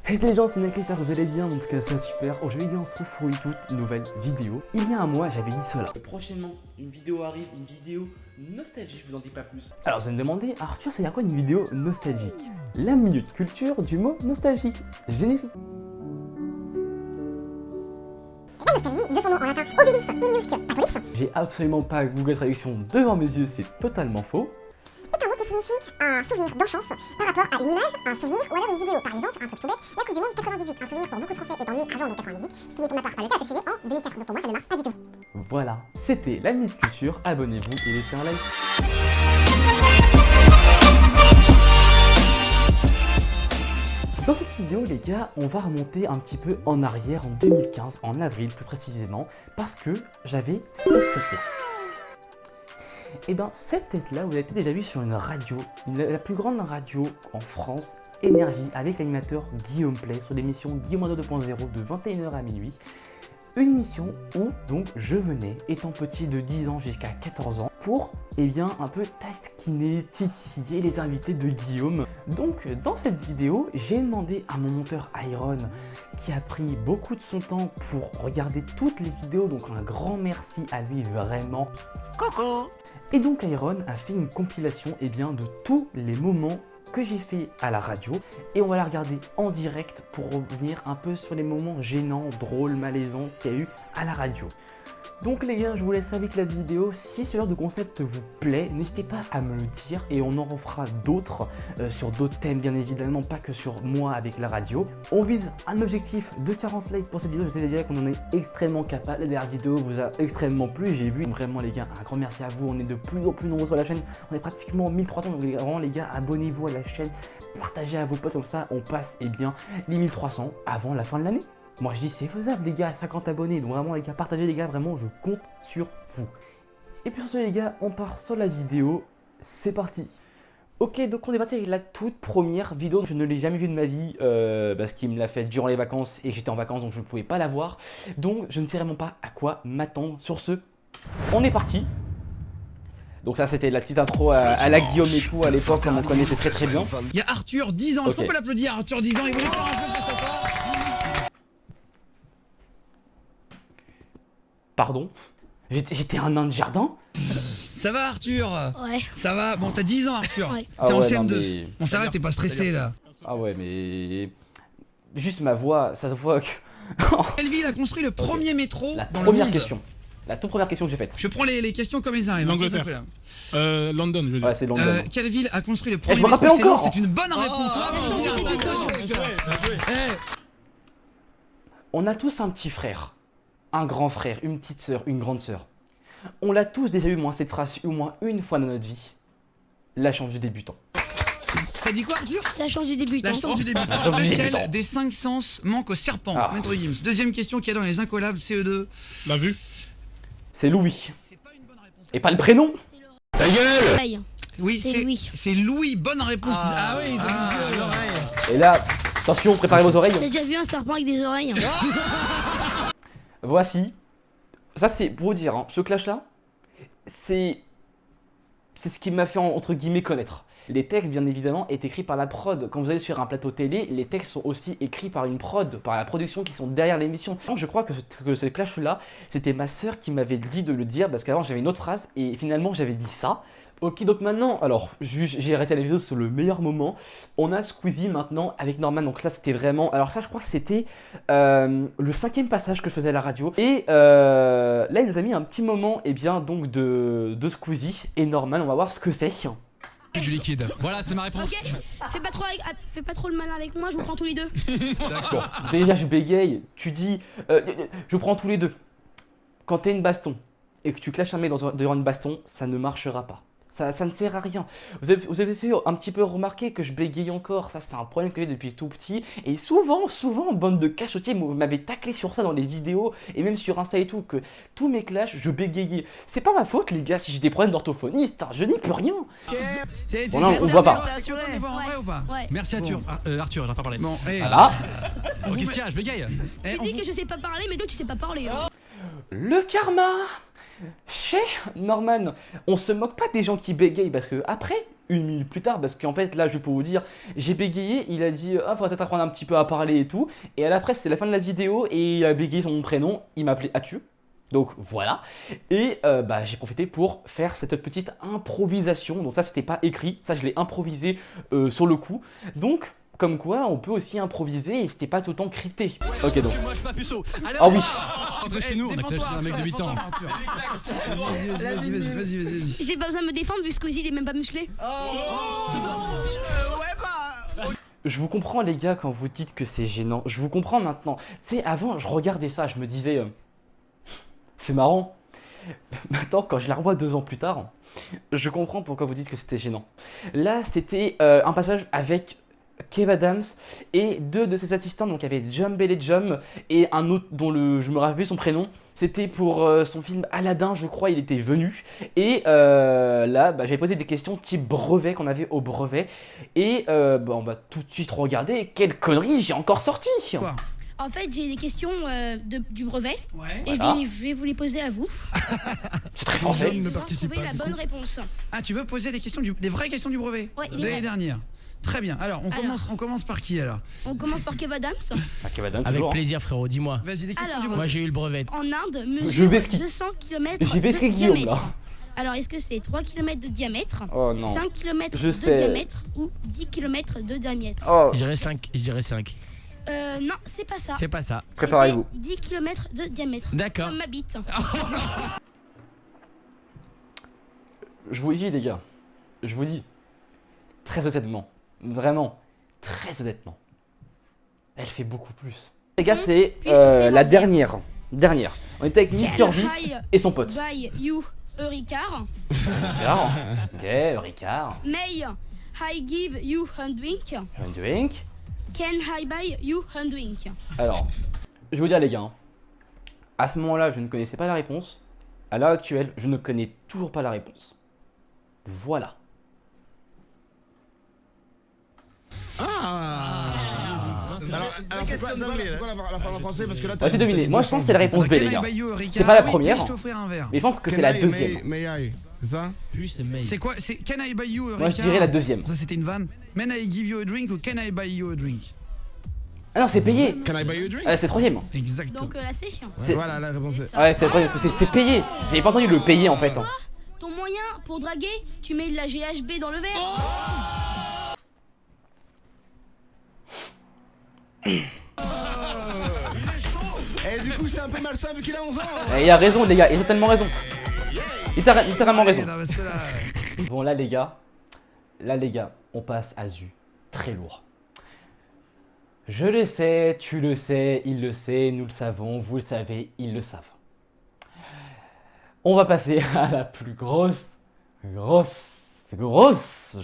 Hey les gens, c'est Nakli, vous allez bien, en tout cas ça super. Aujourd'hui on se retrouve pour une toute nouvelle vidéo. Il y a un mois j'avais dit cela. Prochainement une vidéo arrive, une vidéo nostalgique, je vous en dis pas plus. Alors vous allez me demander, Arthur, c'est à quoi une vidéo nostalgique? La minute culture du mot nostalgique. Générique. Nostalgie de son nom en latin Ovidius Inniusque Patolis. J'ai absolument pas Google Traduction devant mes yeux, c'est totalement faux. Est un mot qui signifie un souvenir d'enfance par rapport à une image, un souvenir ou alors une vidéo. Par exemple, un truc tout bête, la Coupe du Monde 98, un souvenir pour beaucoup de Français étant né avant donc 98, ce qui n'est pour ma part pas le cas, c'est né en 2004, donc pour moi ça ne marche pas du tout. Voilà, c'était la minute culture, abonnez-vous et laissez un like. Dans cette vidéo les gars, on va remonter un petit peu en arrière en 2015, en avril plus précisément, parce que j'avais cette tête là. Et bien cette tête là, vous l'avez déjà vu sur une radio, la plus grande radio en France, Énergie, avec l'animateur Guillaume Play sur l'émission Guillaume 2.0 de 21h à minuit. Une émission où donc je venais, étant petit de 10 ans jusqu'à 14 ans, pour un peu taquiner, titiller les invités de Guillaume. Donc dans cette vidéo, j'ai demandé à mon monteur Iron, qui a pris beaucoup de son temps pour regarder toutes les vidéos, donc un grand merci à lui vraiment. Coucou. Et donc Iron a fait une compilation de tous les moments que j'ai fait à la radio et on va la regarder en direct pour revenir un peu sur les moments gênants, drôles, malaisants qu'il y a eu à la radio. Donc les gars, je vous laisse avec la vidéo. Si ce genre de concept vous plaît, n'hésitez pas à me le dire et on en refera d'autres sur d'autres thèmes, bien évidemment, pas que sur moi avec la radio. On vise un objectif de 40 likes pour cette vidéo. Je sais déjà qu'on en est extrêmement capable. La dernière vidéo vous a extrêmement plu, j'ai vu. Vraiment les gars, un grand merci à vous. On est de plus en plus nombreux sur la chaîne. On est pratiquement 1300, donc vraiment les gars, abonnez-vous à la chaîne, partagez à vos potes, comme ça on passe les 1300 avant la fin de l'année. Moi je dis c'est faisable les gars, 50 abonnés, donc vraiment les gars, partagez les gars, vraiment je compte sur vous. Et puis sur ce les gars, on part sur la vidéo, c'est parti. Ok, donc on est parti avec la toute première vidéo, je ne l'ai jamais vue de ma vie, parce qu'il me l'a fait durant les vacances et j'étais en vacances donc je ne pouvais pas la voir. Donc je ne sais vraiment pas à quoi m'attendre. Sur ce, on est parti. Donc là c'était la petite intro à la Guillaume et tout à l'époque, comme on connaissait très bien. Il y a Arthur, 10 ans, est-ce qu'on peut l'applaudir? Arthur, 10 ans, il voulait faire un jeu face à toi. Pardon? J'étais un nain de jardin? Ça va Arthur? Ouais. Ça va? Bon, t'as 10 ans Arthur. Ouais. T'es en ouais, CM2. mais... Bon, ça va, t'es pas stressé là. Ah ouais, mais... Juste ma voix, ça se voit que... Quelle ville a construit le premier métro La dans le première monde? question. La toute première question que j'ai faite. Je prends les questions comme elles arrivent. L'Angleterre. London, je veux dire. Ouais, c'est London. Quelle ville a construit le je premier me rappelle métro? encore. C'est une bonne réponse. On a tous un petit frère, un grand frère, une petite sœur, une grande sœur. On l'a tous déjà eu moins cette phrase au moins une fois dans notre vie. La chance du débutant. T'as dit quoi Arthur? La chance du débutant. La chance du débutant. chance du débutant. Lequel des 5 sens manque au serpent? Ah. Maître Gims. Deuxième question qu'il y a dans les incollables CE2. La vue. C'est Louis. C'est pas une bonne réponse. Et pas le prénom. Ta gueule! Pareil. Oui, C'est Louis. C'est Louis, bonne réponse. Ah oui, ils ont les yeux à l'oreille. Et là, attention, préparez vos oreilles. T'as déjà vu un serpent avec des oreilles? Voici. Ça c'est pour vous dire, hein, ce clash là, c'est ce qui m'a fait entre guillemets connaître. Les textes bien évidemment est écrits par la prod. Quand vous allez sur un plateau télé, les textes sont aussi écrits par une prod, par la production qui sont derrière l'émission. Je crois que ce clash là, c'était ma sœur qui m'avait dit de le dire parce qu'avant j'avais une autre phrase et finalement j'avais dit ça. Ok, donc maintenant, alors j'ai arrêté la vidéo sur le meilleur moment. On a Squeezie maintenant avec Norman. Donc là c'était vraiment, alors ça je crois que c'était le 5e passage que je faisais à la radio. Et là il nous a mis un petit moment donc de Squeezie et Norman. On va voir ce que c'est. Du liquide. Voilà, c'est ma réponse. Ok. Fais pas trop le malin avec moi, je vous prends tous les deux. Bon, déjà je bégaye. Tu dis, je prends tous les deux. Quand t'as une baston et que tu clashes un mec devant une baston, ça ne marchera pas. Ça ne sert à rien. Vous avez essayé un petit peu remarquer que je bégaye encore. Ça, c'est un problème que j'ai depuis tout petit. Et souvent, bande de cachotiers m'avaient taclé sur ça dans les vidéos et même sur Insta et tout, que tous mes clashs, je bégayais. C'est pas ma faute, les gars, si j'ai des problèmes d'orthophoniste. Hein, je n'y peux rien. Bon, là, on voit pas. Tu veux les voir en vrai ou pas? Ouais. Merci Arthur. Arthur, j'en ai pas parlé. Bon, Voilà. Qu'est-ce qu'il y a? Je bégaye. Tu dis que je sais pas parler, mais toi tu sais pas parler. Hein. Le karma. Chez Norman, on se moque pas des gens qui bégayent parce que après, une minute plus tard parce qu'en fait là je peux vous dire, j'ai bégayé, il a dit ah faudrait peut-être apprendre un petit peu à parler et tout, et à l'après c'est la fin de la vidéo et il a bégayé son prénom, il m'a appelé Atu. Donc voilà, et j'ai profité pour faire cette petite improvisation, donc ça c'était pas écrit, ça je l'ai improvisé sur le coup, donc comme quoi on peut aussi improviser et c'était pas tout le temps crypté. Ok donc. Moi je pas puceau. Ah oui. Rentrez chez nous, on a clashé un mec de 8 ans. Vas-y. J'ai pas besoin de me défendre vu que Squeezie il est même pas musclé. Je vous comprends les gars quand vous dites que c'est gênant, je vous comprends maintenant. Tu sais, avant je regardais ça, je me disais, c'est marrant. Maintenant quand je la revois 2 ans plus tard, je comprends pourquoi vous dites que c'était gênant. Là c'était un passage avec Kev Adams et 2 de ses assistants, donc il y avait Jum Belejum et un autre dont je me rappelle plus son prénom. C'était pour son film Aladdin, je crois, il était venu. Et là, j'avais posé des questions type brevet qu'on avait au brevet. Et on va tout de suite regarder quelle connerie j'ai encore sorti. Quoi? En fait, j'ai des questions du brevet. Ouais. Et Voilà. je vais vous les poser à vous. C'est très français. ne Pour participe trouver pas, la du bonne coup. réponse. Ah, tu veux poser des vraies questions du brevet? Ouais, de les l'année vraies. dernière. Très bien. Alors, on commence par qui alors? On commence par Kev Adams. Kev Adams, Avec toujours, hein. plaisir frérot, dis-moi. Vas-y, des questions Alors, du Moi brevet. j'ai eu le brevet. En Inde, Je mesure vais ski. 200 km J'y vais de ski, Guillaume, diamètre. là. Alors, est-ce que c'est 3 km de diamètre, Oh non. 5 km Je de sais. diamètre ou 10 km de diamètre? Oh, Je dirais 5. Je dirais 5. Non, c'est pas ça. C'est pas ça. préparez-vous. C'était 10 km de diamètre. D'accord. Comme ma bite. Je vous dis les gars, je vous dis, très honnêtement, vraiment, très honnêtement, elle fait beaucoup plus. Les gars, c'est Puis je te fais la revenir. dernière. On était avec Mister V High et son pote. by you, Ricard. Ricard. Ok, Ricard. May I give you a drink? Un drink. Can I buy you a drink? Alors, je vais vous dire les gars, hein, à ce moment-là, je ne connaissais pas la réponse. À l'heure actuelle, je ne connais toujours pas la réponse. Voilà. Alors c'est quoi la fin en français parce que là Vas-y, devinez. Moi, je pense que c'est la réponse B, les Can I gars. buy you a Ricard? C'est pas la Oui, première. puis-je t'offrir un verre? Mais je pense que c'est la deuxième. May I, c'est ça? Plus c'est mail. C'est quoi? C'est Can I buy you a Ricard? Moi, je dirais la deuxième. Ça, c'était une vanne. Can I give you a drink ou Can I buy you a drink? Ah non, c'est payé. Can I buy you a drink? Ah, c'est troisième. Exactement. Donc là, c'est C'est- Voilà la réponse. c'est est- ça. Ouais, c'est troisième. C'est payé. J'avais pas entendu le payer en fait. Ton moyen pour draguer, tu mets de la GHB dans le verre. Et du coup c'est un peu malsain vu qu'il a 11 ans. Et il a raison, les gars. Il a totalement raison. Il a littéralement raison. Non, parce que là, Bon, là, les gars, on passe à du très lourd. Je le sais, tu le sais, il le sait, nous le savons, vous le savez, ils le savent. On va passer à la plus grosse, je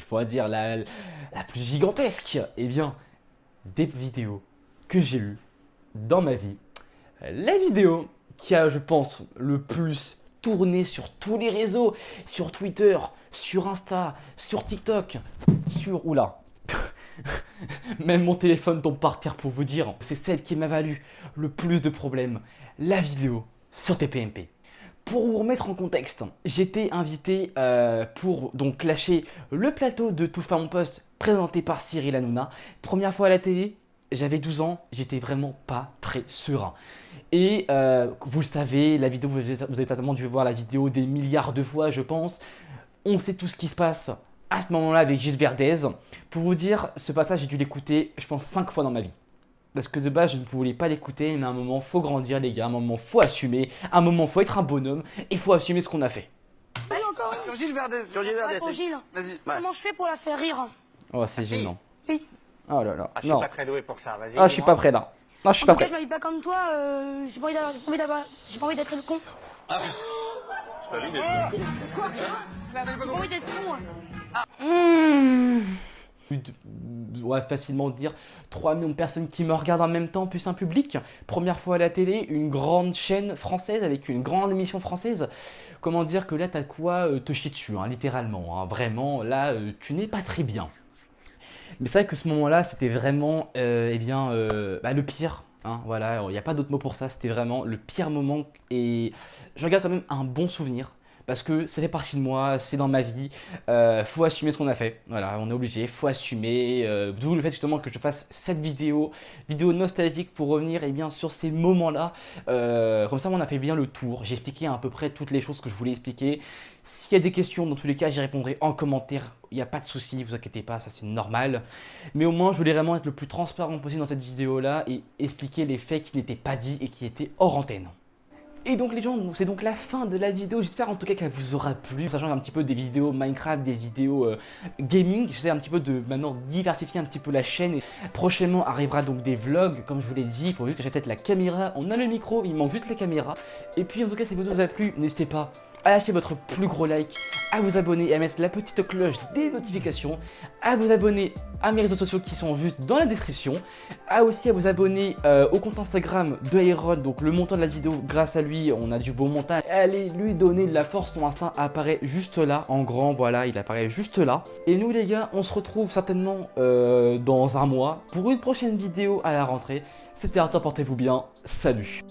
pourrais dire la plus gigantesque. Eh bien, des vidéos que j'ai eues dans ma vie. La vidéo qui a, je pense, le plus tourné sur tous les réseaux, sur Twitter, sur Insta, sur TikTok, sur... Oula. Même mon téléphone tombe par terre pour vous dire. C'est celle qui m'a valu le plus de problèmes. La vidéo sur TPMP. Pour vous remettre en contexte, j'étais invité pour donc clasher le plateau de Touche pas mon poste présenté par Cyril Hanouna. Première fois à la télé, j'avais 12 ans, j'étais vraiment pas très serein. Et vous le savez, la vidéo, vous avez certainement dû voir la vidéo des milliards de fois, je pense. On sait tout ce qui se passe à ce moment-là avec Gilles Verdez. Pour vous dire, ce passage, j'ai dû l'écouter, je pense, 5 fois dans ma vie. Parce que de base, je ne voulais pas l'écouter, mais à un moment, faut grandir, les gars. À un moment, faut assumer. À un moment, faut être un bonhomme. Et faut assumer ce qu'on a fait. Sur Gilles Verdez. Sur Gilles Verdez. Attends, Gilles, Vas-y. Ouais. comment je fais pour la faire rire? Oh, c'est gênant. Oui. Oh là là. Ah, je suis Non. pas très doué pour ça. Vas-y. Ah, je suis pas prêt là. Non, je suis En pas tout cas, prêt. je m'habille pas comme toi, j'ai pas envie d'être le con. J'ai pas envie d'être con. Ouais, facilement dire 3 millions de personnes qui me regardent en même temps, plus un public. Première fois à la télé, une grande chaîne française avec une grande émission française. Comment dire que là, t'as quoi te chier dessus, hein, littéralement. Hein, vraiment, là, tu n'es pas très bien. Mais c'est vrai que ce moment-là, c'était vraiment le pire. Hein, voilà, il n'y a pas d'autre mot pour ça. C'était vraiment le pire moment. Et je regarde quand même un bon souvenir. parce que ça fait partie de moi, c'est dans ma vie, faut assumer ce qu'on a fait, voilà, on est obligé, faut assumer, d'où le fait justement que je fasse cette vidéo nostalgique pour revenir bien sur ces moments-là, comme ça on a fait bien le tour, j'ai expliqué à peu près toutes les choses que je voulais expliquer. S'il y a des questions, dans tous les cas, j'y répondrai en commentaire, il n'y a pas de souci, vous inquiétez pas, ça c'est normal. Mais au moins, je voulais vraiment être le plus transparent possible dans cette vidéo-là et expliquer les faits qui n'étaient pas dits et qui étaient hors antenne. Et donc les gens, c'est donc la fin de la vidéo, j'espère en tout cas qu'elle vous aura plu, sachant un petit peu des vidéos Minecraft, des vidéos gaming, j'essaie un petit peu de maintenant diversifier un petit peu la chaîne, et prochainement arrivera donc des vlogs, comme je vous l'ai dit, il faut juste que j'achète la caméra, on a le micro, il manque juste la caméra, et puis en tout cas si la vidéo vous a plu, n'hésitez pas à lâcher votre plus gros like, à vous abonner et à mettre la petite cloche des notifications, à vous abonner à mes réseaux sociaux qui sont juste dans la description, à aussi à vous abonner au compte Instagram de Iron, donc le montant de la vidéo, grâce à lui, on a du beau montage, allez lui donner de la force, son Insta apparaît juste là, en grand, voilà, il apparaît juste là. Et nous les gars, on se retrouve certainement dans un mois pour une prochaine vidéo à la rentrée. C'était Arthur, portez-vous bien, salut.